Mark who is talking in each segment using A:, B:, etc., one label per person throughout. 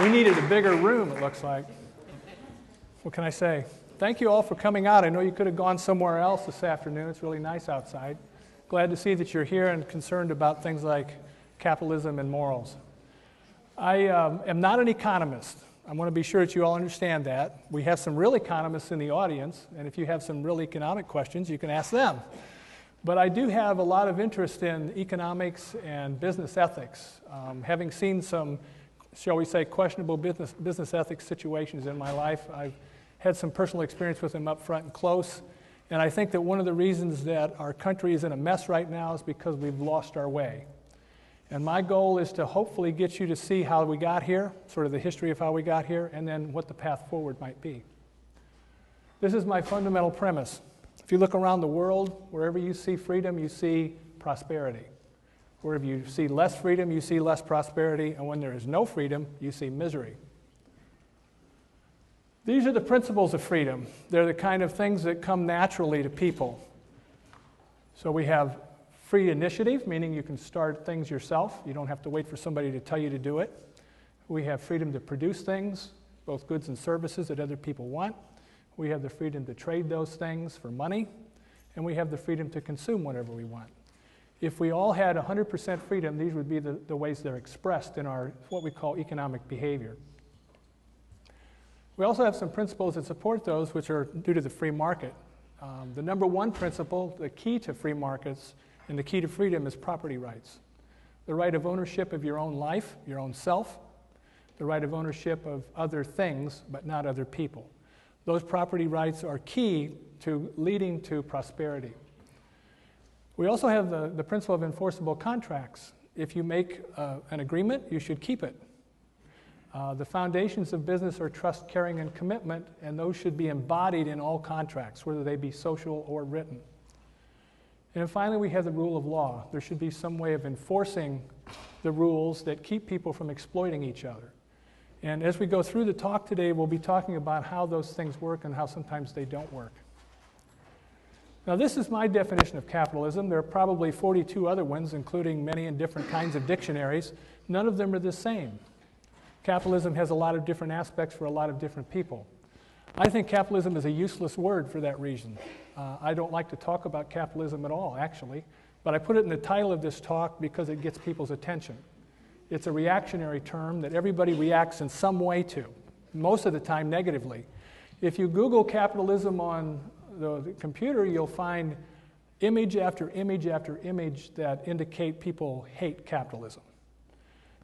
A: We needed a bigger room, it looks like. What can I say? Thank you all for coming out. I know you could have gone somewhere else this afternoon. It's really nice outside. Glad to see that you're here and concerned about things like capitalism and morals. I am not an economist. I want to be sure that you all understand that. We have some real economists in the audience, and if you have some real economic questions, you can ask them. But I do have a lot of interest in economics and business ethics. Having seen some, shall we say, questionable business ethics situations in my life, I've had some personal experience with them up front and close. And I think that one of the reasons that our country is in a mess right now is because we've lost our way. And my goal is to hopefully get you to see how we got here, sort of the history of how we got here, and then what the path forward might be. This is my fundamental premise. If you look around the world, wherever you see freedom, you see prosperity. Wherever you see less freedom, you see less prosperity, and when there is no freedom, you see misery. These are the principles of freedom. They're the kind of things that come naturally to people. So we have free initiative, meaning you can start things yourself. You don't have to wait for somebody to tell you to do it. We have freedom to produce things, both goods and services that other people want. We have the freedom to trade those things for money, and we have the freedom to consume whatever we want. If we all had 100% freedom, these would be the ways they're expressed in our what we call economic behavior. We also have some principles that support those, which are due to the free market. The number one principle, the key to free markets and the key to freedom, is property rights. The right of ownership of your own life, your own self, the right of ownership of other things, but not other people. Those property rights are key to leading to prosperity. We also have the principle of enforceable contracts. If you make an agreement, you should keep it. The foundations of business are trust, caring, and commitment, and those should be embodied in all contracts, whether they be social or written. And then finally, we have the rule of law. There should be some way of enforcing the rules that keep people from exploiting each other. And as we go through the talk today, we'll be talking about how those things work and how sometimes they don't work. Now, this is my definition of capitalism. There are probably 42 other ones, including many in different kinds of dictionaries. None of them are the same. Capitalism has a lot of different aspects for a lot of different people. I think capitalism is a useless word for that reason. I don't like to talk about capitalism at all, actually, but I put it in the title of this talk because it gets people's attention. It's a reactionary term that everybody reacts in some way to, most of the time negatively. If you Google capitalism on the computer, you'll find image after image after image that indicate people hate capitalism.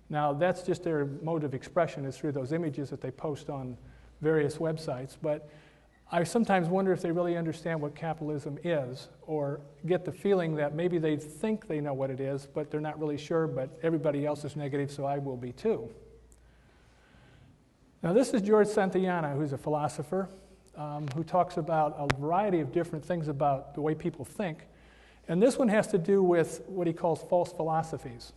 A: Now, that's just their mode of expression, is through those images that they post on various websites, but I sometimes wonder if they really understand what capitalism is, or get the feeling that maybe they think they know what it is, but they're not really sure, but everybody else is negative, so I will be too. Now, this is George Santayana, who's a philosopher, who talks about a variety of different things about the way people think, and this one has to do with what he calls false philosophies.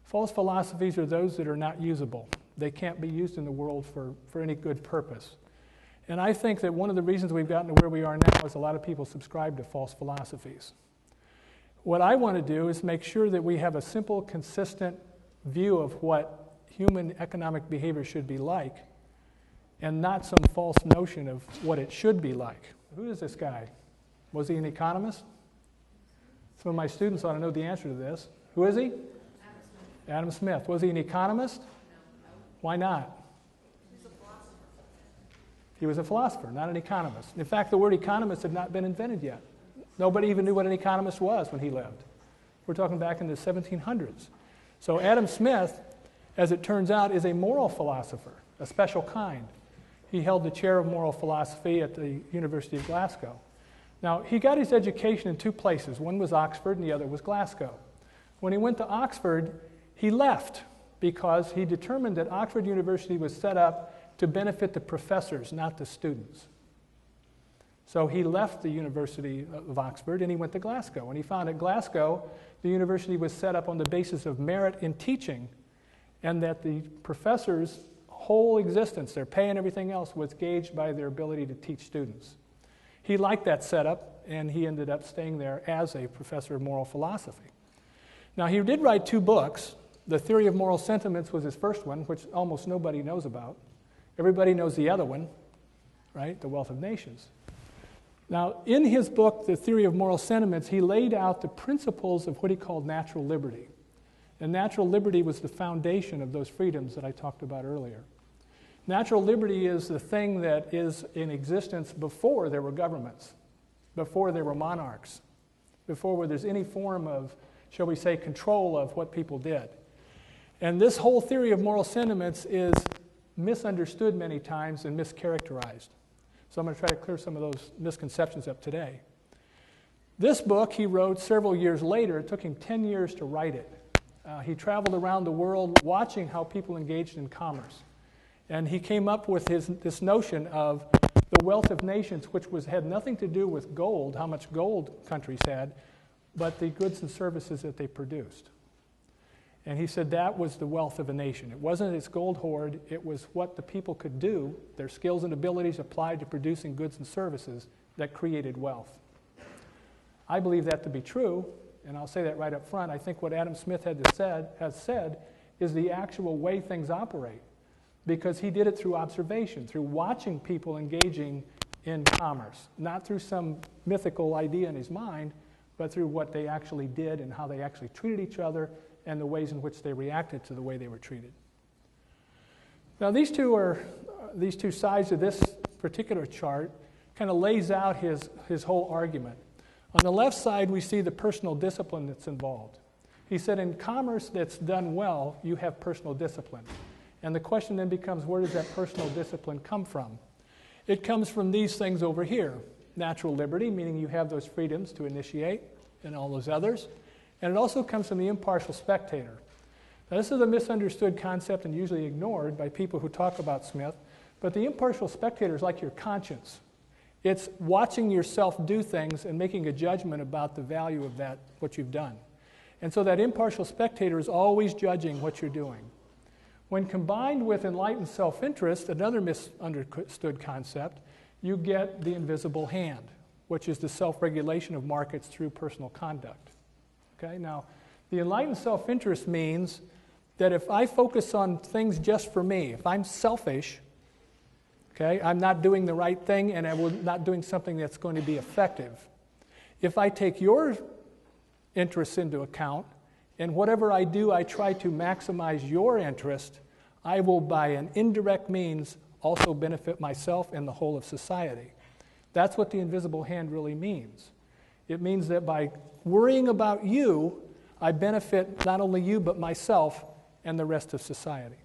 A: False philosophies are those that are not usable. They can't be used in the world for any good purpose. And I think that one of the reasons we've gotten to where we are now is a lot of people subscribe to false philosophies. What I want to do is make sure that we have a simple, consistent view of what human economic behavior should be like, and not some false notion of what it should be like. Who is this guy? Was he an economist? Some of my students ought to know the answer to this. Who is he? Adam Smith. Was he an economist? No. Why not? He's a philosopher. He was a philosopher, not an economist. In fact, the word economist had not been invented yet. Nobody even knew what an economist was when he lived. We're talking back in the 1700s. So Adam Smith, as it turns out, is a moral philosopher, a special kind. He held the chair of moral philosophy at the University of Glasgow. Now, he got his education in two places. One was Oxford and the other was Glasgow. When he went to Oxford, he left because he determined that Oxford University was set up to benefit the professors, not the students. So he left the University of Oxford and he went to Glasgow. And he found at Glasgow, the university was set up on the basis of merit in teaching, and that the professors' whole existence, their pay and everything else, was gauged by their ability to teach students. He liked that setup, and he ended up staying there as a professor of moral philosophy. Now, he did write two books. The theory of moral sentiments was his first one, which almost nobody knows about. Everybody knows the other one, right? The Wealth of Nations. Now, in his book, The Theory of Moral Sentiments, he laid out the principles of what he called natural liberty. And natural liberty was the foundation of those freedoms that I talked about earlier. Natural liberty is the thing that is in existence before there were governments, before there were monarchs, before there's any form of, shall we say, control of what people did. And this whole theory of moral sentiments is misunderstood many times and mischaracterized. So I'm going to try to clear some of those misconceptions up today. This book he wrote several years later. It took him 10 years to write it. He traveled around the world watching how people engaged in commerce. And he came up with this notion of the wealth of nations, which had nothing to do with gold, how much gold countries had, but the goods and services that they produced. And he said that was the wealth of a nation. It wasn't its gold hoard, it was what the people could do, their skills and abilities applied to producing goods and services that created wealth. I believe that to be true, and I'll say that right up front. I think what Adam Smith has said is the actual way things operate, because he did it through observation, through watching people engaging in commerce, not through some mythical idea in his mind, but through what they actually did and how they actually treated each other and the ways in which they reacted to the way they were treated. Now these two sides of this particular chart kind of lays out his whole argument. On the left side, we see the personal discipline that's involved. He said in commerce that's done well, you have personal discipline. And the question then becomes, where does that personal discipline come from? It comes from these things over here. Natural liberty, meaning you have those freedoms to initiate and all those others. And it also comes from the impartial spectator. Now, this is a misunderstood concept and usually ignored by people who talk about Smith, but the impartial spectator is like your conscience. It's watching yourself do things and making a judgment about the value of that, what you've done. And so that impartial spectator is always judging what you're doing. When combined with enlightened self-interest, another misunderstood concept, you get the invisible hand, which is the self-regulation of markets through personal conduct. Okay, now, the enlightened self-interest means that if I focus on things just for me, if I'm selfish, okay, I'm not doing the right thing and I'm not doing something that's going to be effective. If I take your interests into account, and whatever I do, I try to maximize your interest, I will, by an indirect means, also benefit myself and the whole of society. That's what the invisible hand really means. It means that by worrying about you, I benefit not only you, but myself and the rest of society.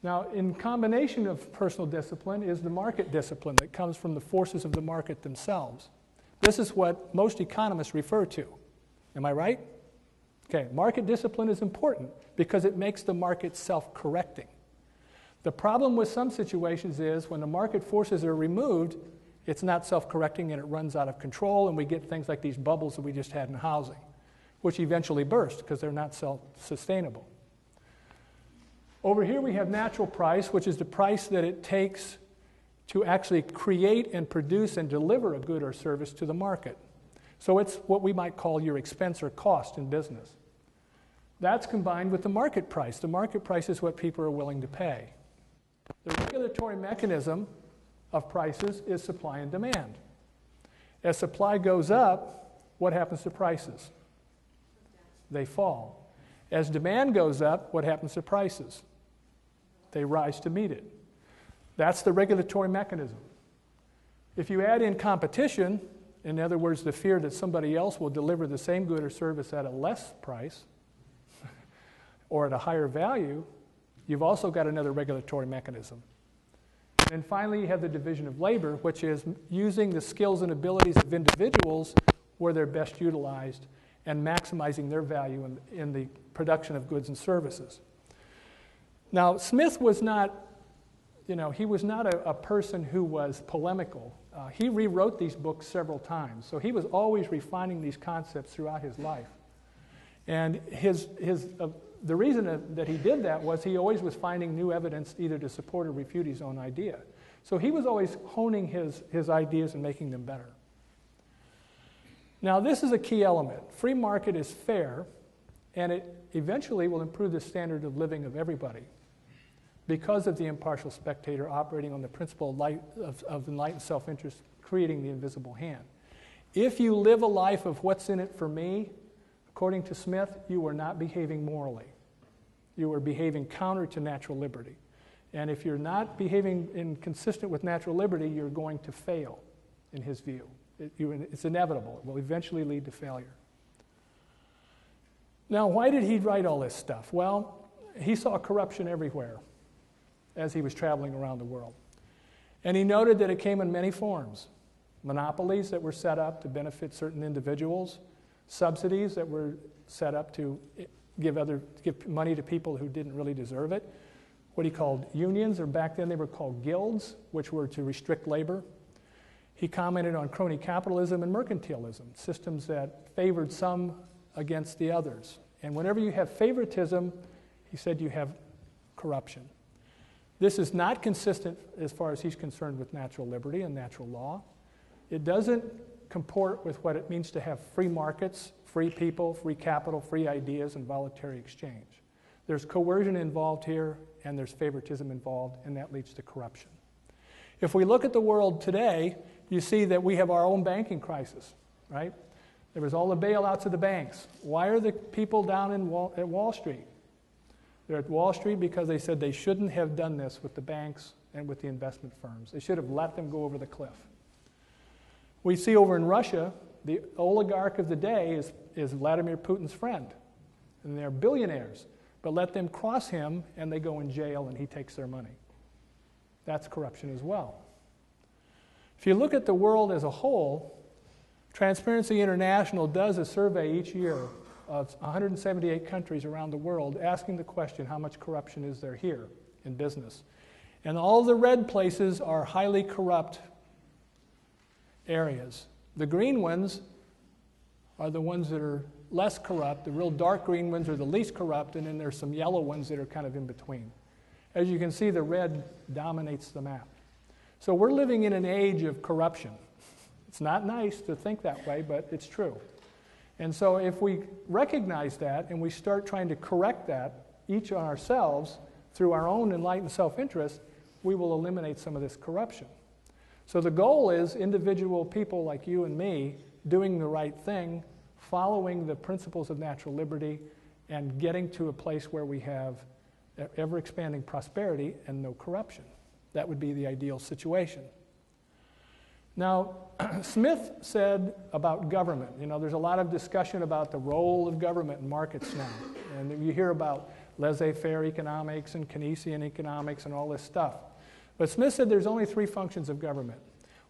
A: Now, in combination of personal discipline is the market discipline that comes from the forces of the market themselves. This is what most economists refer to. Am I right? Okay, market discipline is important because it makes the market self-correcting. The problem with some situations is when the market forces are removed, it's not self-correcting and it runs out of control, and we get things like these bubbles that we just had in housing, which eventually burst because they're not self-sustainable. Over here we have natural price, which is the price that it takes to actually create and produce and deliver a good or service to the market. So it's what we might call your expense or cost in business. That's combined with the market price. The market price is what people are willing to pay. The regulatory mechanism of prices is supply and demand. As supply goes up, what happens to prices? They fall. As demand goes up, what happens to prices? They rise to meet it. That's the regulatory mechanism. If you add in competition, in other words, the fear that somebody else will deliver the same good or service at a less price or at a higher value, you've also got another regulatory mechanism. And finally, you have the division of labor, which is using the skills and abilities of individuals where they're best utilized and maximizing their value in the production of goods and services. Now, Smith was not, he was not a person who was polemical. He rewrote these books several times, so he was always refining these concepts throughout his life. And the reason that he did that was he always was finding new evidence either to support or refute his own idea. So he was always honing his ideas and making them better. Now, this is a key element. Free market is fair, And it eventually will improve the standard of living of everybody because of the impartial spectator operating on the principle of enlightened self-interest, creating the invisible hand. If you live a life of what's in it for me, according to Smith, you are not behaving morally. You are behaving counter to natural liberty. And if you're not behaving consistent with natural liberty, you're going to fail, in his view. It's inevitable. It will eventually lead to failure. Now, why did he write all this stuff? Well, he saw corruption everywhere as he was traveling around the world. And he noted that it came in many forms. Monopolies that were set up to benefit certain individuals, subsidies that were set up to give money to people who didn't really deserve it, what he called unions, or back then they were called guilds, which were to restrict labor. He commented on crony capitalism and mercantilism, systems that favored some against the others. And whenever you have favoritism, he said you have corruption. This is not consistent, as far as he's concerned, with natural liberty and natural law. It doesn't comport with what it means to have free markets, free people, free capital, free ideas, and voluntary exchange. There's coercion involved here, and there's favoritism involved, and that leads to corruption. If we look at the world today, you see that we have our own banking crisis, right? There was all the bailouts of the banks. Why are the people down at Wall Street? They're at Wall Street because they said they shouldn't have done this with the banks and with the investment firms. They should have let them go over the cliff. We see over in Russia, the oligarch of the day is Vladimir Putin's friend. And they're billionaires. But let them cross him and they go in jail and he takes their money. That's corruption as well. If you look at the world as a whole, Transparency International does a survey each year of 178 countries around the world asking the question, how much corruption is there here in business? And all the red places are highly corrupt areas. The green ones are the ones that are less corrupt. The real dark green ones are the least corrupt, and then there's some yellow ones that are kind of in between. As you can see, the red dominates the map. So we're living in an age of corruption. It's not nice to think that way, but it's true. And so if we recognize that and we start trying to correct that, each on ourselves, through our own enlightened self-interest, we will eliminate some of this corruption. So the goal is individual people like you and me doing the right thing, following the principles of natural liberty, and getting to a place where we have ever-expanding prosperity and no corruption. That would be the ideal situation. Now, Smith said about government, there's a lot of discussion about the role of government in markets now. And you hear about laissez-faire economics and Keynesian economics and all this stuff. But Smith said there's only three functions of government.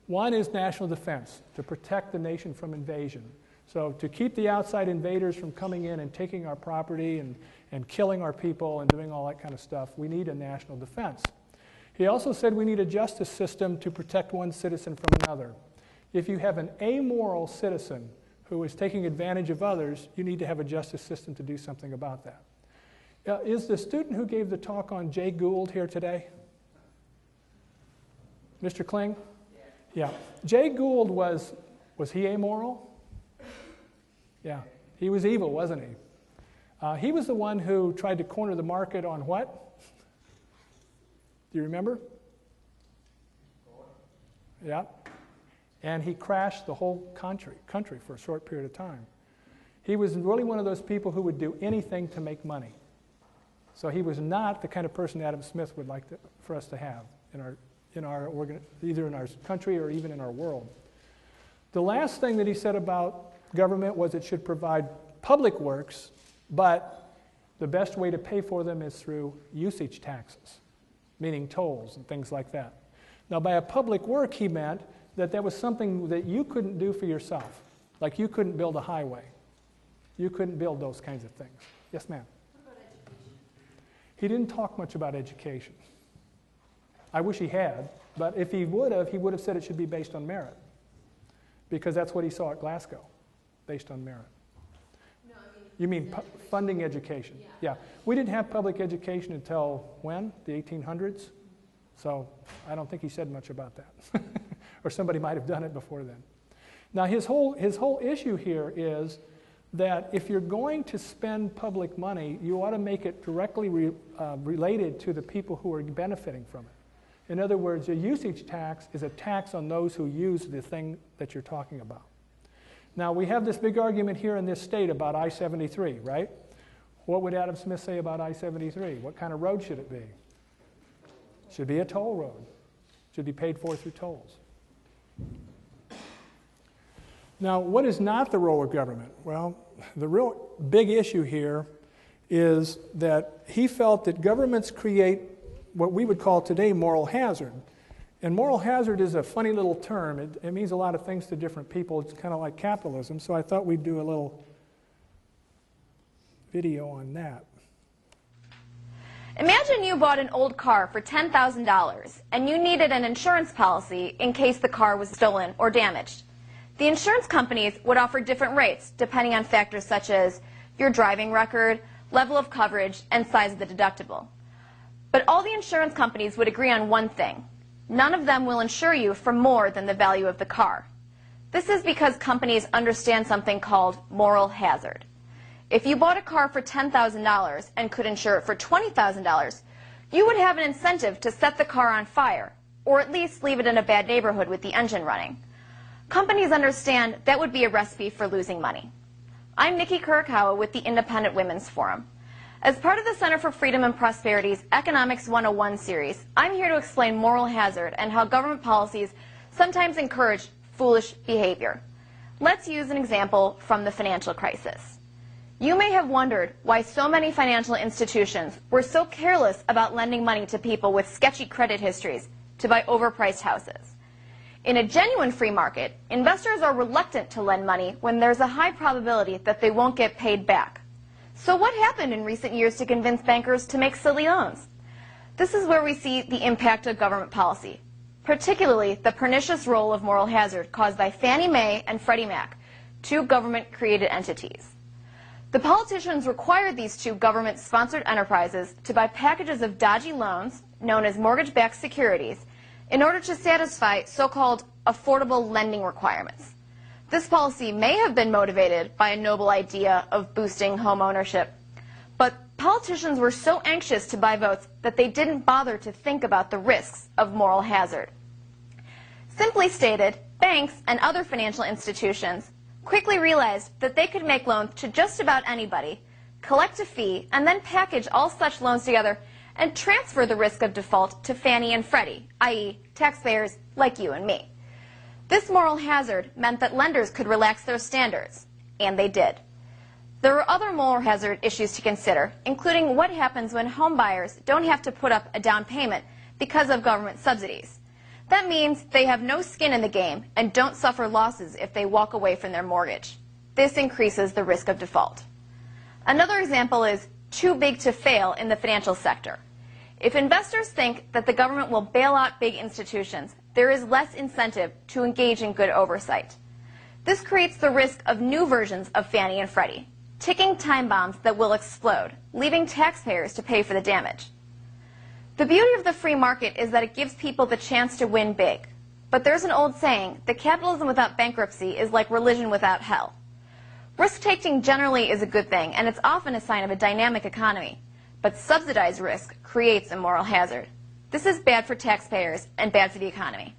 A: One is national defense, to protect the nation from invasion. So to keep the outside invaders from coming in and taking our property and killing our people and doing all that kind of stuff, we need a national defense. He also said we need a justice system to protect one citizen from another. If you have an amoral citizen who is taking advantage of others, you need to have a justice system to do something about that. Is the student who gave the talk on Jay Gould here today? Mr. Kling? Yeah. Jay Gould was he amoral? Yeah. He was evil, wasn't he? He was the one who tried to corner the market on what? Do you remember? Yeah. And he crashed the whole country for a short period of time. He was really one of those people who would do anything to make money. So he was not the kind of person Adam Smith would like for us to have either in our country or even in our world. The last thing that he said about government was it should provide public works, but the best way to pay for them is through usage taxes, meaning tolls and things like that. Now, by a public work, he meant that was something that you couldn't do for yourself. Like you couldn't build a highway. You couldn't build those kinds of things. Yes, ma'am?
B: What about education?
A: He didn't talk much about education. I wish he had, but if he would have said it should be based on merit. Because that's what he saw at Glasgow, based on merit.
B: No, I mean...
A: You mean funding education? Yeah. We didn't have public education until when? The 1800s? So I don't think he said much about that. Or somebody might have done it before then. Now his whole issue here is that if you're going to spend public money, you ought to make it directly related to the people who are benefiting from it. In other words, a usage tax is a tax on those who use the thing that you're talking about. Now, we have this big argument here in this state about I-73, right? What would Adam Smith say about I-73? What kind of road should it be? It should be a toll road. It should be paid for through tolls. Now, what is not the role of government? Well, the real big issue here is that he felt that governments create what we would call today moral hazard. And moral hazard is a funny little term. It means a lot of things to different people. It's kind of like capitalism. So I thought we'd do a little video on that.
C: Imagine you bought an old car for $10,000 and you needed an insurance policy in case the car was stolen or damaged. The insurance companies would offer different rates depending on factors such as your driving record, level of coverage, and size of the deductible. But all the insurance companies would agree on one thing. None of them will insure you for more than the value of the car. This is because companies understand something called moral hazard. If you bought a car for $10,000 and could insure it for $20,000, you would have an incentive to set the car on fire, or at least leave it in a bad neighborhood with the engine running. Companies understand that would be a recipe for losing money. I'm Nikki Kurokawa with the Independent Women's Forum. As part of the Center for Freedom and Prosperity's Economics 101 series, I'm here to explain moral hazard and how government policies sometimes encourage foolish behavior. Let's use an example from the financial crisis. You may have wondered why so many financial institutions were so careless about lending money to people with sketchy credit histories to buy overpriced houses. In a genuine free market, investors are reluctant to lend money when there's a high probability that they won't get paid back. So what happened in recent years to convince bankers to make silly loans? This is where we see the impact of government policy, particularly the pernicious role of moral hazard caused by Fannie Mae and Freddie Mac, two government-created entities. The politicians required these two government-sponsored enterprises to buy packages of dodgy loans, known as mortgage-backed securities, in order to satisfy so-called affordable lending requirements. This policy may have been motivated by a noble idea of boosting home ownership, but politicians were so anxious to buy votes that they didn't bother to think about the risks of moral hazard. Simply stated, banks and other financial institutions quickly realized that they could make loans to just about anybody, collect a fee, and then package all such loans together and transfer the risk of default to Fannie and Freddie, i.e., taxpayers like you and me. This moral hazard meant that lenders could relax their standards, and they did. There are other moral hazard issues to consider, including what happens when home buyers don't have to put up a down payment because of government subsidies. That means they have no skin in the game and don't suffer losses if they walk away from their mortgage. This increases the risk of default. Another example is too big to fail in the financial sector. If investors think that the government will bail out big institutions, there is less incentive to engage in good oversight. This creates the risk of new versions of Fannie and Freddie, ticking time bombs that will explode, leaving taxpayers to pay for the damage. The beauty of the free market is that it gives people the chance to win big. But there's an old saying that capitalism without bankruptcy is like religion without hell. Risk-taking generally is a good thing, and it's often a sign of a dynamic economy. But subsidized risk creates a moral hazard. This is bad for taxpayers and bad for the economy.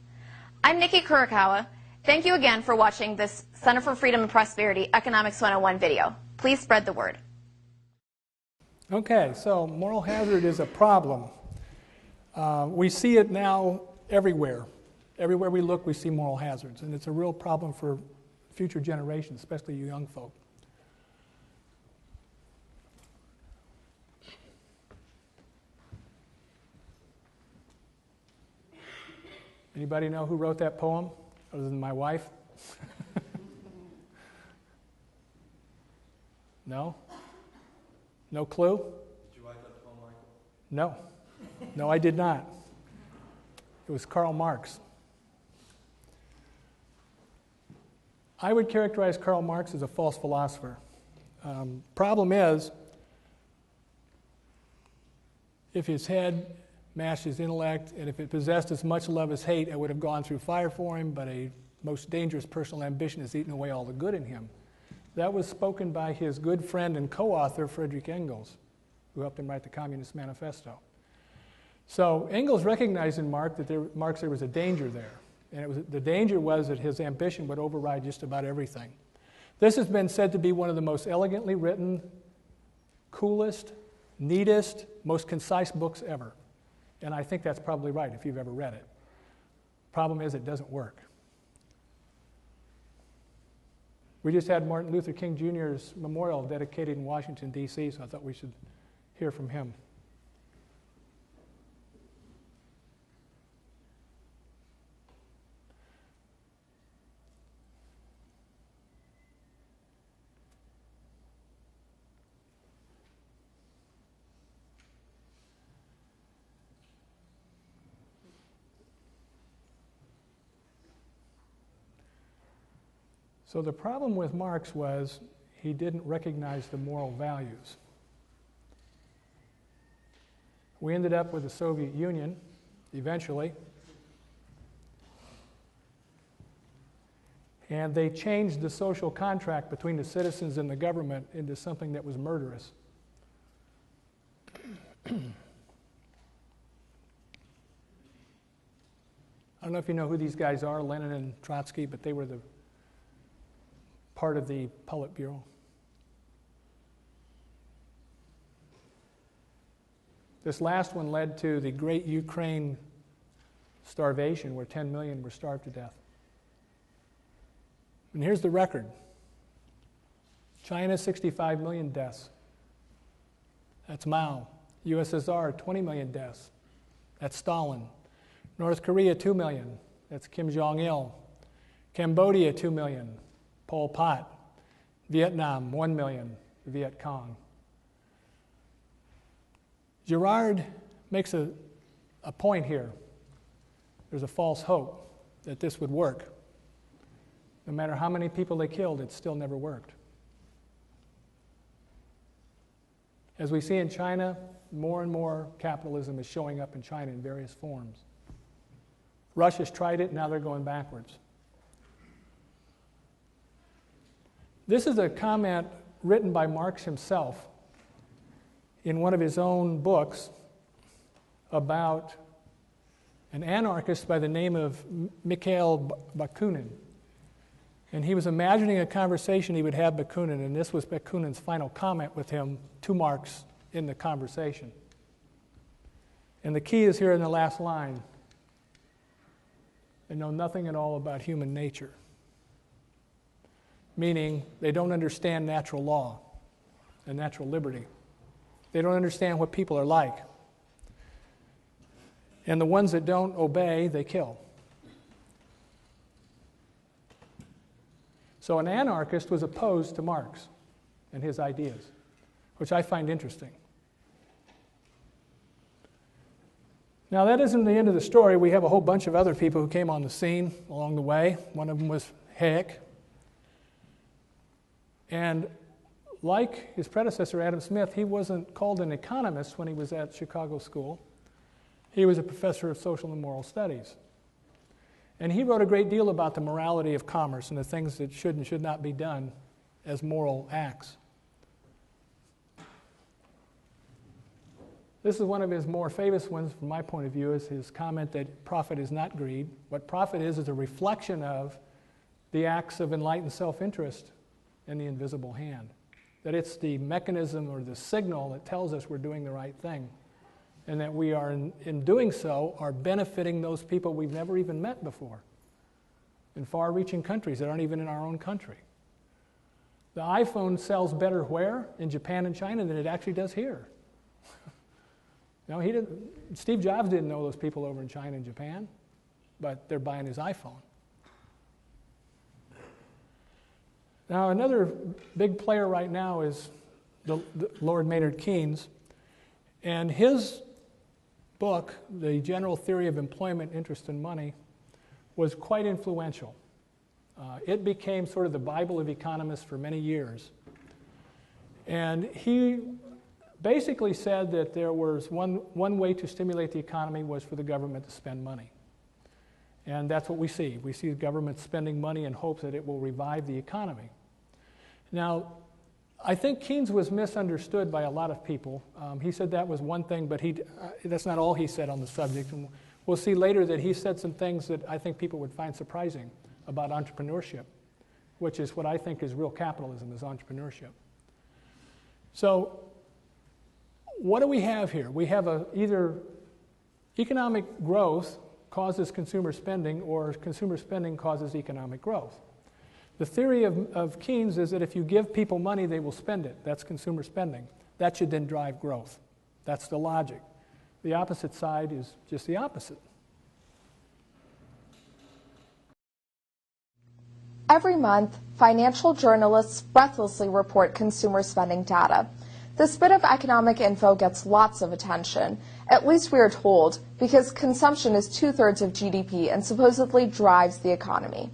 C: I'm Nikki Kurokawa. Thank you again for watching this Center for Freedom and Prosperity Economics 101 video. Please spread the word.
A: Okay, so moral hazard is a problem. We see it now everywhere. Everywhere we look, we see moral hazards, and it's a real problem for future generations, especially you young folk. Anybody know who wrote that poem, other than my wife? No? No clue?
D: Did you write that poem, Michael?
A: No. No, I did not. It was Karl Marx. I would characterize Karl Marx as a false philosopher. Problem is, if his head matched his intellect, and if it possessed as much love as hate, I would have gone through fire for him, but a most dangerous personal ambition has eaten away all the good in him. That was spoken by his good friend and co-author, Friedrich Engels, who helped him write the Communist Manifesto. So Engels recognized in Marx there was a danger there. And the danger was that his ambition would override just about everything. This has been said to be one of the most elegantly written, coolest, neatest, most concise books ever. And I think that's probably right if you've ever read it. Problem is, it doesn't work. We just had Martin Luther King Jr.'s memorial dedicated in Washington, D.C., so I thought we should hear from him. So the problem with Marx was he didn't recognize the moral values. We ended up with the Soviet Union, eventually, and they changed the social contract between the citizens and the government into something that was murderous. I don't know if you know who these guys are, Lenin and Trotsky, but they were the part of the Politburo. This last one led to the great Ukraine starvation, where 10 million were starved to death. And here's the record. China, 65 million deaths. That's Mao. USSR, 20 million deaths. That's Stalin. North Korea, 2 million. That's Kim Jong-il. Cambodia, 2 million. Pol Pot. Vietnam, 1 million. Viet Cong. Girard makes a point here. There's a false hope that this would work. No matter how many people they killed, it still never worked. As we see in China, more and more capitalism is showing up in China in various forms. Russia's tried it, now they're going backwards. This is a comment written by Marx himself in one of his own books about an anarchist by the name of Mikhail Bakunin. And he was imagining a conversation he would have Bakunin, and this was Bakunin's final comment with him to Marx in the conversation. And the key is here in the last line. They know nothing at all about human nature. Meaning, they don't understand natural law and natural liberty. They don't understand what people are like. And the ones that don't obey, they kill. So an anarchist was opposed to Marx and his ideas, which I find interesting. Now, that isn't the end of the story. We have a whole bunch of other people who came on the scene along the way. One of them was Hayek. And like his predecessor, Adam Smith, he wasn't called an economist when he was at Chicago School. He was a professor of social and moral studies. And he wrote a great deal about the morality of commerce and the things that should and should not be done as moral acts. This is one of his more famous ones from my point of view, is his comment that profit is not greed. What profit is a reflection of the acts of enlightened self-interest in the invisible hand. That it's the mechanism or the signal that tells us we're doing the right thing. And that we are, in doing so, are benefiting those people we've never even met before in far-reaching countries that aren't even in our own country. The iPhone sells better where? In Japan and China than it actually does here. No, Steve Jobs didn't know those people over in China and Japan, but they're buying his iPhone. Now, another big player right now is the Lord Maynard Keynes, and his book, The General Theory of Employment, Interest, and Money, was quite influential. It became sort of the Bible of economists for many years. And he basically said that there was one way to stimulate the economy was for the government to spend money. And that's what we see. We see the government spending money in hopes that it will revive the economy. Now, I think Keynes was misunderstood by a lot of people. He said that was one thing, but that's not all he said on the subject. And we'll see later that he said some things that I think people would find surprising about entrepreneurship, which is what I think is real capitalism, is entrepreneurship. So what do we have here? We have either economic growth causes consumer spending, or consumer spending causes economic growth. The theory of Keynes is that if you give people money, they will spend it. That's consumer spending. That should then drive growth. That's the logic. The opposite side is just the opposite.
D: Every month, financial journalists breathlessly report consumer spending data. This bit of economic info gets lots of attention, at least we are told, because consumption is 2/3 of GDP and supposedly drives the economy.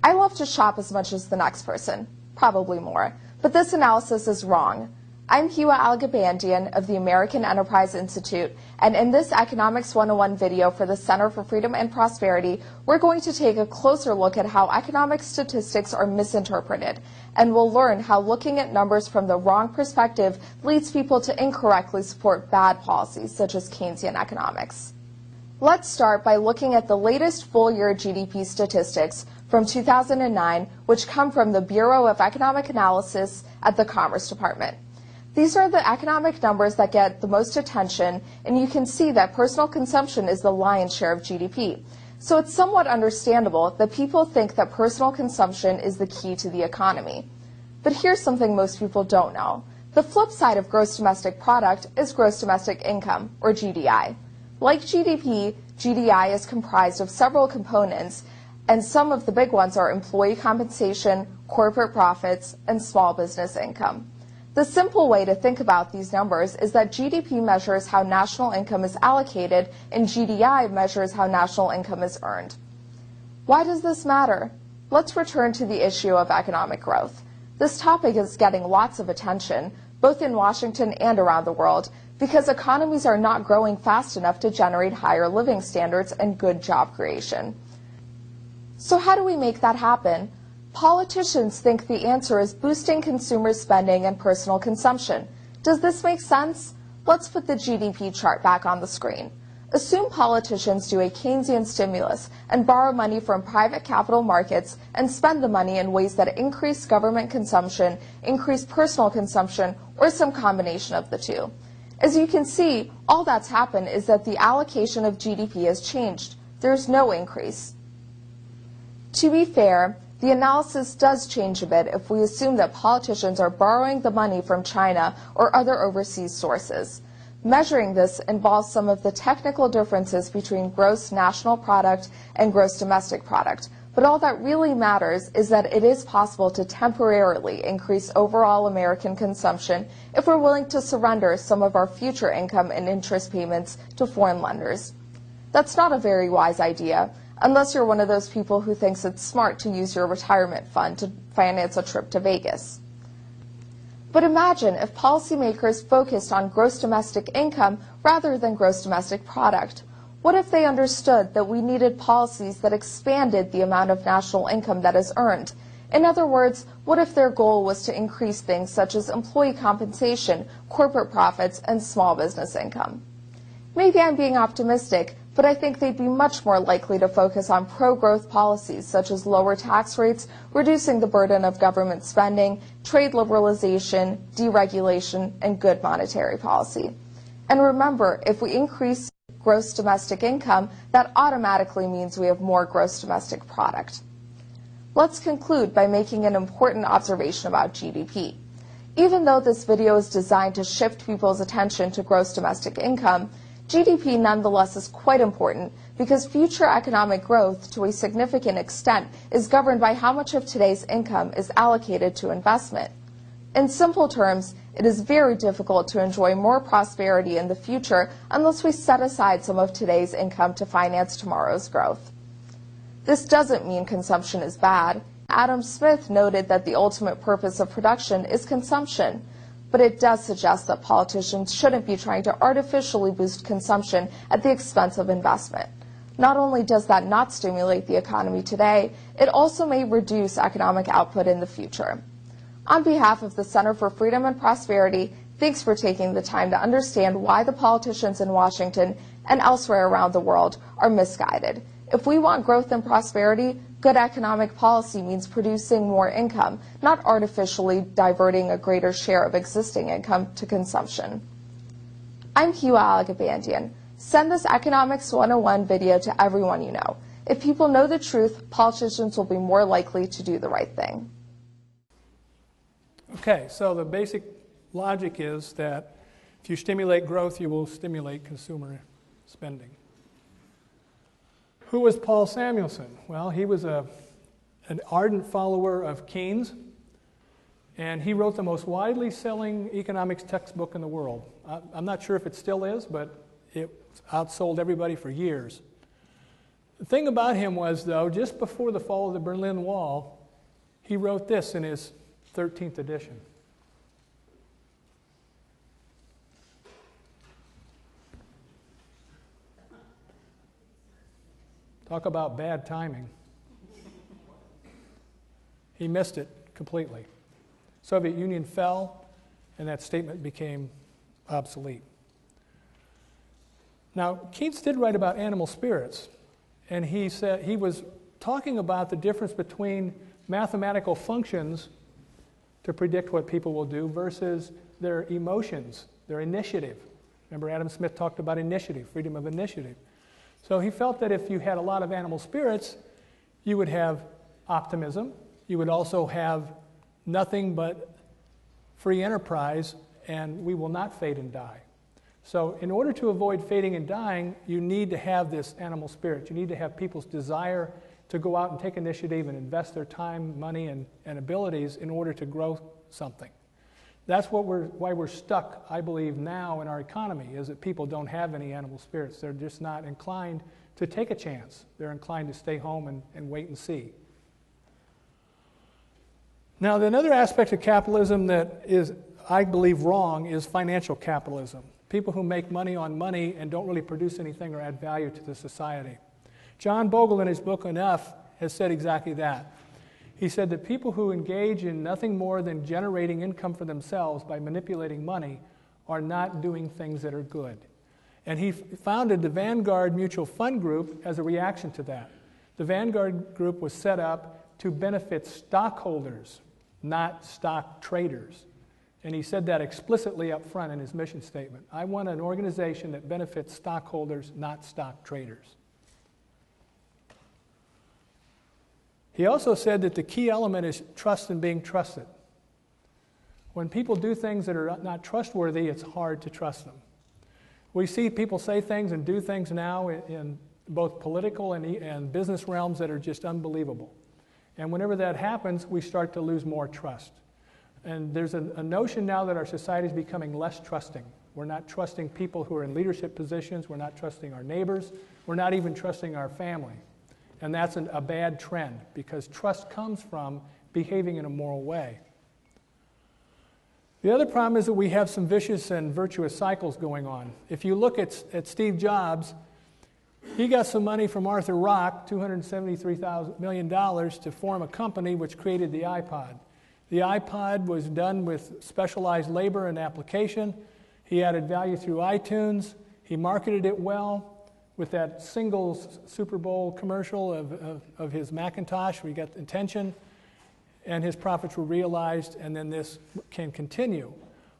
D: I love to shop as much as the next person, probably more, but this analysis is wrong. I'm Hiwa Algabandian of the American Enterprise Institute, and in this Economics 101 video for the Center for Freedom and Prosperity, we're going to take a closer look at how economic statistics are misinterpreted, and we'll learn how looking at numbers from the wrong perspective leads people to incorrectly support bad policies, such as Keynesian economics. Let's start by looking at the latest full-year GDP statistics from 2009, which come from the Bureau of Economic Analysis at the Commerce Department. These are the economic numbers that get the most attention, and you can see that personal consumption is the lion's share of GDP. So it's somewhat understandable that people think that personal consumption is the key to the economy. But here's something most people don't know. The flip side of gross domestic product is gross domestic income, or GDI. Like GDP, GDI is comprised of several components, and some of the big ones are employee compensation, corporate profits, and small business income. The simple way to think about these numbers is that GDP measures how national income is allocated and GDI measures how national income is earned. Why does this matter? Let's return to the issue of economic growth. This topic is getting lots of attention, both in Washington and around the world, because economies are not growing fast enough to generate higher living standards and good job creation. So how do we make that happen? Politicians think the answer is boosting consumer spending and personal consumption. Does this make sense? Let's put the GDP chart back on the screen. Assume politicians do a Keynesian stimulus and borrow money from private capital markets and spend the money in ways that increase government consumption, increase personal consumption, or some combination of the two. As you can see, all that's happened is that the allocation of GDP has changed. There's no increase. To be fair, the analysis does change a bit if we assume that politicians are borrowing the money from China or other overseas sources. Measuring this involves some of the technical differences between gross national product and gross domestic product, but all that really matters is that it is possible to temporarily increase overall American consumption if we're willing to surrender some of our future income and interest payments to foreign lenders. That's not a very wise idea, unless you're one of those people who thinks it's smart to use your retirement fund to finance a trip to Vegas. But imagine if policymakers focused on gross domestic income rather than gross domestic product. What if they understood that we needed policies that expanded the amount of national income that is earned? In other words, what if their goal was to increase things such as employee compensation, corporate profits, and small business income? Maybe I'm being optimistic, but I think they'd be much more likely to focus on pro-growth policies such as lower tax rates, reducing the burden of government spending, trade liberalization, deregulation, and good monetary policy. And remember, if we increase gross domestic income, that automatically means we have more gross domestic product. Let's conclude by making an important observation about GDP. Even though this video is designed to shift people's attention to gross domestic income, GDP nonetheless is quite important because future economic growth to a significant extent is governed by how much of today's income is allocated to investment. In simple terms, it is very difficult to enjoy more prosperity in the future unless we set aside some of today's income to finance tomorrow's growth. This doesn't mean consumption is bad. Adam Smith noted that the ultimate purpose of production is consumption. But it does suggest that politicians shouldn't be trying to artificially boost consumption at the expense of investment. Not only does that not stimulate the economy today, it also may reduce economic output in the future. On behalf of the Center for Freedom and Prosperity, thanks for taking the time to understand why the politicians in Washington and elsewhere around the world are misguided. If we want growth and prosperity, good economic policy means producing more income, not artificially diverting a greater share of existing income to consumption. I'm Hugh Alagabandian. Send this Economics 101 video to everyone you know. If people know the truth, politicians will be more likely to do the right thing.
A: Okay, so the basic logic is that if you stimulate growth, you will stimulate consumer spending. Who was Paul Samuelson? Well, he was an ardent follower of Keynes, and he wrote the most widely selling economics textbook in the world. I'm not sure if it still is, but it outsold everybody for years. The thing about him was, though, just before the fall of the Berlin Wall, he wrote this in his 13th edition. Talk about bad timing. He missed it completely. Soviet Union fell, and that statement became obsolete. Now, Keynes did write about animal spirits, and he said he was talking about the difference between mathematical functions to predict what people will do versus their emotions, their initiative. Remember, Adam Smith talked about initiative, freedom of initiative. So he felt that if you had a lot of animal spirits, you would have optimism. You would also have nothing but free enterprise, and we will not fade and die. So in order to avoid fading and dying, you need to have this animal spirit. You need to have people's desire to go out and take initiative and invest their time, money, and abilities in order to grow something. That's why we're stuck, I believe, now in our economy, is that people don't have any animal spirits. They're just not inclined to take a chance. They're inclined to stay home and wait and see. Now, another aspect of capitalism that is, I believe, wrong is financial capitalism. People who make money on money and don't really produce anything or add value to the society. John Bogle, in his book Enough, has said exactly that. He said that people who engage in nothing more than generating income for themselves by manipulating money are not doing things that are good. And he founded the Vanguard Mutual Fund Group as a reaction to that. The Vanguard Group was set up to benefit stockholders, not stock traders. And he said that explicitly up front in his mission statement. I want an organization that benefits stockholders, not stock traders. He also said that the key element is trust and being trusted. When people do things that are not trustworthy, it's hard to trust them. We see people say things and do things now in both political and business realms that are just unbelievable. And whenever that happens, we start to lose more trust. And there's a notion now that our society is becoming less trusting. We're not trusting people who are in leadership positions. We're not trusting our neighbors. We're not even trusting our family. And that's a bad trend, because trust comes from behaving in a moral way. The other problem is that we have some vicious and virtuous cycles going on. If you look at Steve Jobs, he got some money from Arthur Rock, $273 million, to form a company which created the iPod. The iPod was done with specialized labor and application. He added value through iTunes. He marketed it well. With that single Super Bowl commercial of his Macintosh, we got the attention, and his profits were realized, and then this can continue.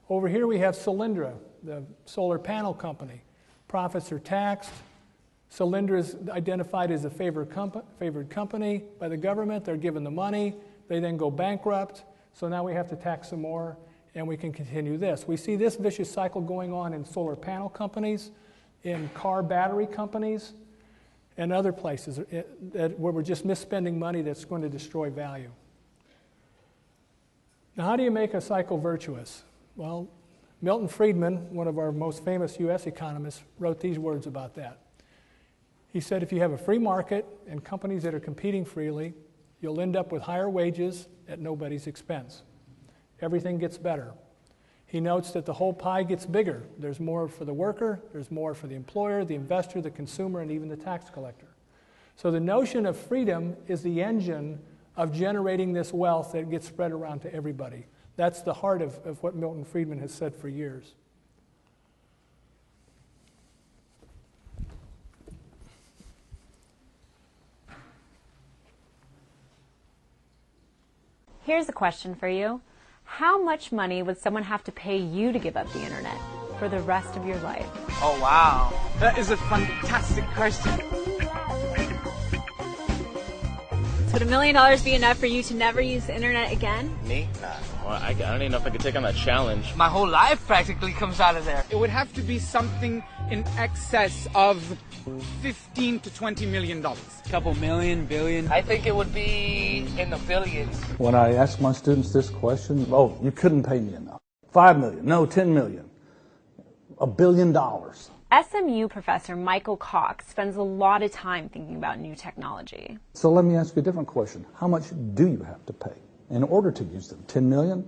A: Over here we have Solyndra, the solar panel company. Profits are taxed. Solyndra is identified as a favored company by the government. They're given the money. They then go bankrupt, so now we have to tax some more, and we can continue this. We see this vicious cycle going on in solar panel companies, in car battery companies, and other places where we're just misspending money that's going to destroy value. Now, how do you make a cycle virtuous? Well, Milton Friedman, one of our most famous U.S. economists, wrote these words about that. He said, if you have a free market and companies that are competing freely, you'll end up with higher wages at nobody's expense. Everything gets better. He notes that the whole pie gets bigger. There's more for the worker, there's more for the employer, the investor, the consumer, and even the tax collector. So the notion of freedom is the engine of generating this wealth that gets spread around to everybody. That's the heart of what Milton Friedman has said for years.
E: Here's a question for you. How much money would someone have to pay you to give up the internet for the rest of your life?
F: Oh, wow. That is a fantastic question.
E: So would $1 million be enough for you to never use the internet again?
G: Me? Nah. Well, I don't even know if I could take on that challenge.
F: My whole life practically comes out of there. It would have to be something in excess of $15 to $20 million. Couple million, billion. I think it would be in the billions.
H: When I ask my students this question, oh, you couldn't pay me enough. 5 million, no, 10 million. $1 billion.
E: SMU professor Michael Cox spends a lot of time thinking about new technology.
H: So let me ask you a different question. How much do you have to pay in order to use them? 10 million?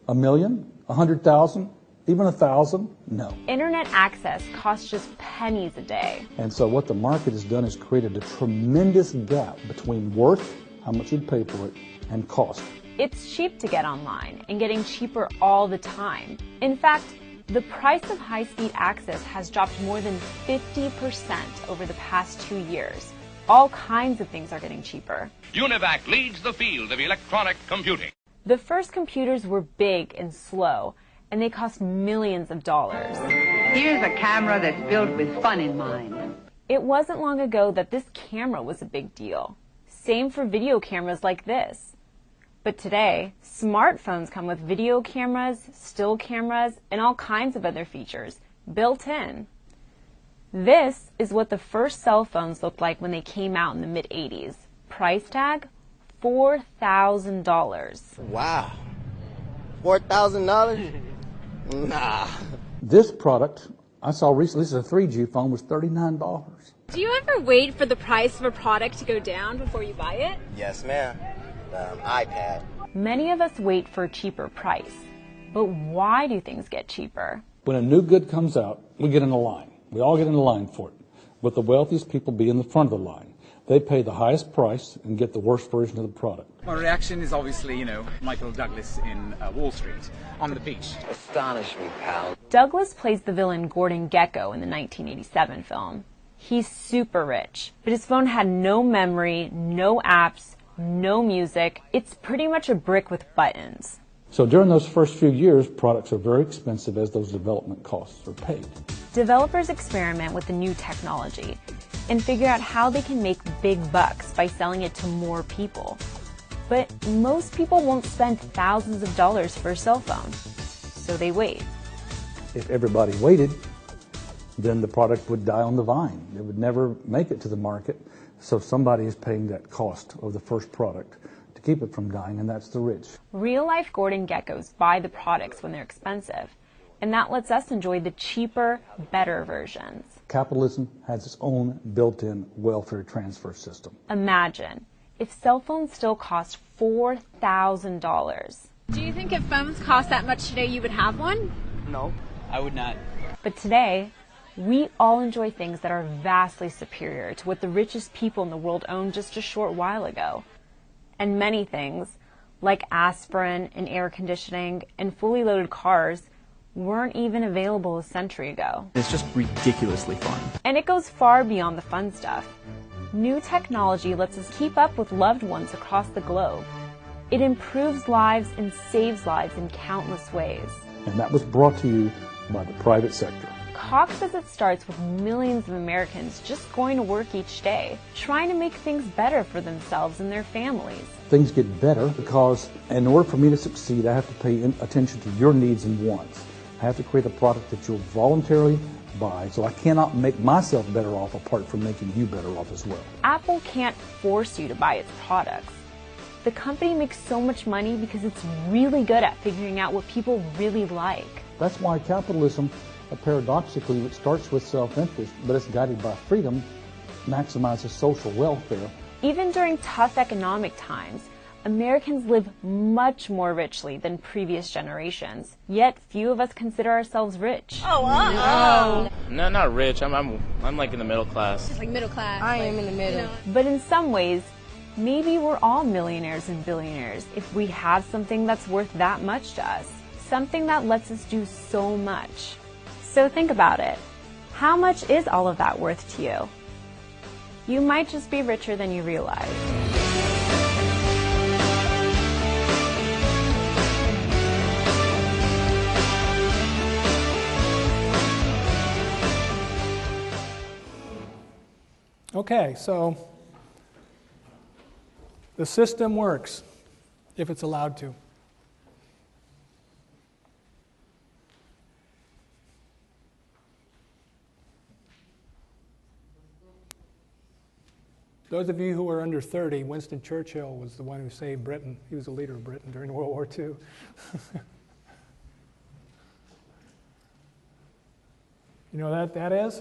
H: $1 million? 100,000? Even 1,000? No.
E: Internet access costs just pennies a day.
H: And so what the market has done is created a tremendous gap between worth, how much you'd pay for it, and cost.
E: It's cheap to get online and getting cheaper all the time. In fact, the price of high-speed access has dropped more than 50% over the past 2 years. All kinds of things are getting cheaper.
I: UNIVAC leads the field of electronic computing.
E: The first computers were big and slow, and they cost millions of dollars.
J: Here's a camera that's built with fun in mind.
E: It wasn't long ago that this camera was a big deal. Same for video cameras like this. But today, smartphones come with video cameras, still cameras, and all kinds of other features built in. This is what the first cell phones looked like when they came out in the mid-'80s. Price tag, $4,000.
G: Wow. $4,000? Nah.
H: This product, I saw recently, this is a 3G phone, was $39.
E: Do you ever wait for the price of a product to go down before you buy it?
G: Yes, ma'am. iPad.
E: Many of us wait for a cheaper price. But why do things get cheaper?
H: When a new good comes out, we get in a line. We all get in a line for it. But the wealthiest people be in the front of the line. They pay the highest price and get the worst version of the product.
F: My reaction is obviously, Michael Douglas in Wall Street on the beach.
G: Astonish me, pal.
E: Douglas plays the villain Gordon Gekko in the 1987 film. He's super rich, but his phone had no memory, no apps, no music. It's pretty much a brick with buttons.
H: So during those first few years, products are very expensive as those development costs are paid.
E: Developers experiment with the new technology and figure out how they can make big bucks by selling it to more people. But most people won't spend thousands of dollars for a cell phone, so they wait.
H: If everybody waited, then the product would die on the vine. It would never make it to the market. So somebody is paying that cost of the first product to keep it from dying, and that's the rich.
E: Real-life Gordon Geckos buy the products when they're expensive, and that lets us enjoy the cheaper, better versions.
H: Capitalism has its own built-in welfare transfer system.
E: Imagine if cell phones still cost $4,000.
K: Do you think if phones cost that much today, you would have one?
F: No, I would not.
E: But today, we all enjoy things that are vastly superior to what the richest people in the world owned just a short while ago. And many things, like aspirin and air conditioning and fully loaded cars, weren't even available a century ago.
L: It's just ridiculously fun.
E: And it goes far beyond the fun stuff. New technology lets us keep up with loved ones across the globe. It improves lives and saves lives in countless ways.
H: And that was brought to you by the private sector.
E: Cox says it starts with millions of Americans just going to work each day, trying to make things better for themselves and their families.
H: Things get better because in order for me to succeed, I have to pay attention to your needs and wants. I have to create a product that you'll voluntarily buy, so I cannot make myself better off apart from making you better off as well.
E: Apple can't force you to buy its products. The company makes so much money because it's really good at figuring out what people really like.
H: That's why capitalism, paradoxically, it starts with self-interest, but it's guided by freedom, maximizes social welfare.
E: Even during tough economic times, Americans live much more richly than previous generations. Yet few of us consider ourselves rich.
G: No, not rich. I'm like in the middle class.
K: Just like middle class.
B: I am in the middle.
E: But in some ways, Maybe we're all millionaires and billionaires if we have something that's worth that much to us, something that lets us do so much. So think about it. How much is all of that worth to you? You might just be richer than you realize.
A: Okay, so the system works if it's allowed to. Those of you who are under 30, Winston Churchill was the one who saved Britain. He was the leader of Britain during World War II. You know what that is?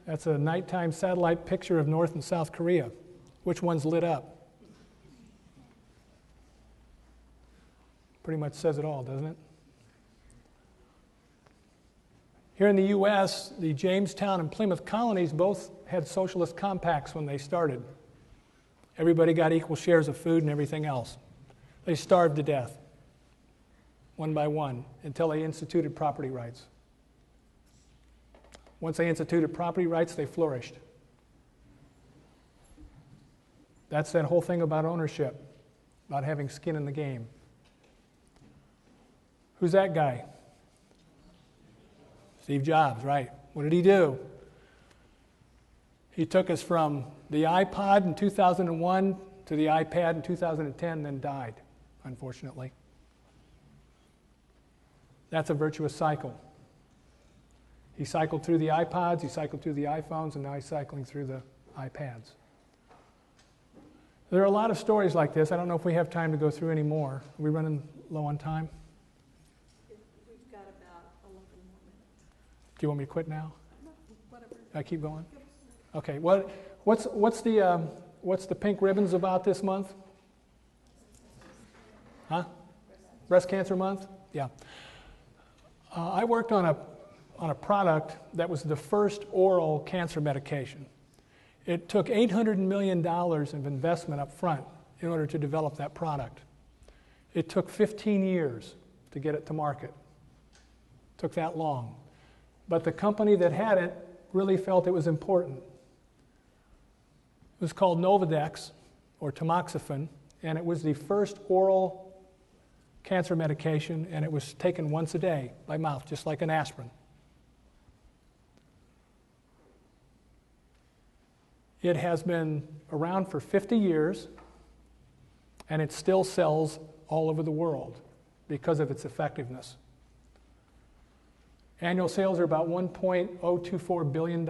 A: That's a nighttime satellite picture of North and South Korea. Which one's lit up? Pretty much says it all, doesn't it? Here in the U.S., the Jamestown and Plymouth colonies both had socialist compacts when they started. Everybody got equal shares of food and everything else. They starved to death, one by one, until they instituted property rights. Once they instituted property rights, they flourished. That's that whole thing about ownership, about having skin in the game. Who's that guy? Steve Jobs, right. What did he do? He took us from the iPod in 2001 to the iPad in 2010, then died, unfortunately. That's a virtuous cycle. He cycled through the iPods, he cycled through the iPhones, and now he's cycling through the iPads. There are a lot of stories like this. I don't know if we have time to go through any more. Are we running low on time?
B: We've got about 11 more minutes.
A: Do you want me to quit now?
B: No, whatever.
A: I keep going? Okay. What's the pink ribbons about this month? Huh? Breast Cancer Month? Yeah. I worked on a product that was the first oral cancer medication. It took $800 million of investment up front in order to develop that product. It took 15 years to get it to market. It took that long. But the company that had it really felt it was important. It was called Novadex, or tamoxifen, and it was the first oral cancer medication, and it was taken once a day by mouth, just like an aspirin. It has been around for 50 years, and it still sells all over the world because of its effectiveness. Annual sales are about $1.024 billion.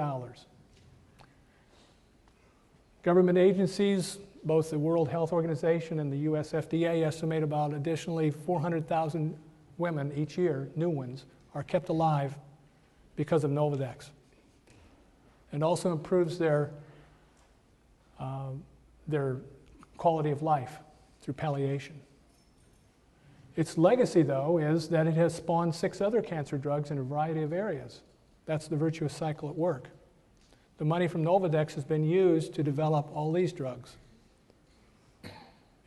A: Government agencies, both the World Health Organization and the US FDA, estimate about additionally 400,000 women each year, new ones, are kept alive because of Novadex. It also improves their quality of life through palliation. Its legacy, though, is that it has spawned 6 other cancer drugs in a variety of areas. That's the virtuous cycle at work. The money from Novadex has been used to develop all these drugs.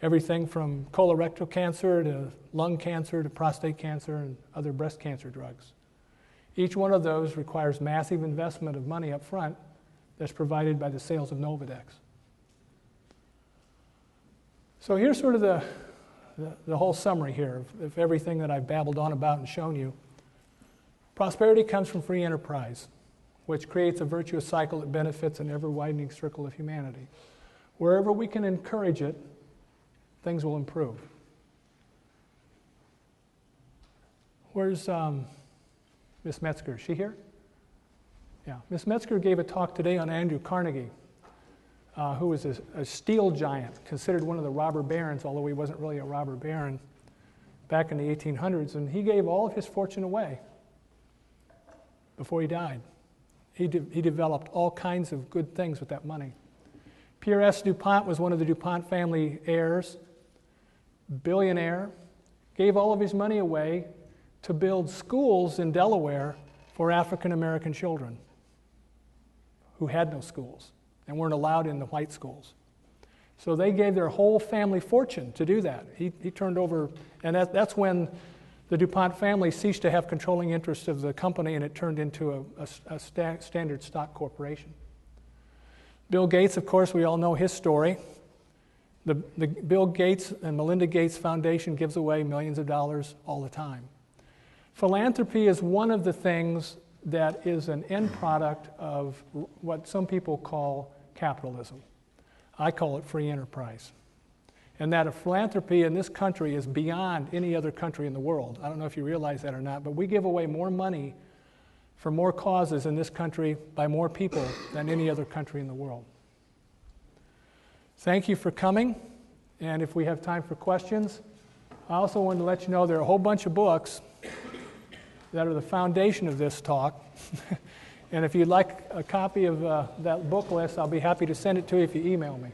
A: Everything from colorectal cancer to lung cancer to prostate cancer and other breast cancer drugs. Each one of those requires massive investment of money up front that's provided by the sales of Novadex. So here's sort of the whole summary here of everything that I've babbled on about and shown you. Prosperity comes from free enterprise, which creates a virtuous cycle that benefits an ever-widening circle of humanity. Wherever we can encourage it, things will improve. Where's Miss Metzger? Is she here? Yeah. Miss Metzger gave a talk today on Andrew Carnegie, who was a steel giant, considered one of the robber barons, although he wasn't really a robber baron, back in the 1800s. And he gave all of his fortune away before he died. He developed all kinds of good things with that money. Pierre S. DuPont was one of the DuPont family heirs, billionaire, gave all of his money away to build schools in Delaware for African American children who had no schools and weren't allowed in the white schools. So they gave their whole family fortune to do that. He turned over, and that's when the DuPont family ceased to have controlling interest of the company, and it turned into a standard stock corporation. Bill Gates, of course, we all know his story. The Bill Gates and Melinda Gates Foundation gives away millions of dollars all the time. Philanthropy is one of the things that is an end product of what some people call capitalism. I call it free enterprise. And that a philanthropy in this country is beyond any other country in the world. I don't know if you realize that or not, but we give away more money for more causes in this country by more people than any other country in the world. Thank you for coming, and if we have time for questions, I also wanted to let you know there are a whole bunch of books that are the foundation of this talk. And if you'd like a copy of that book list, I'll be happy to send it to you if you email me.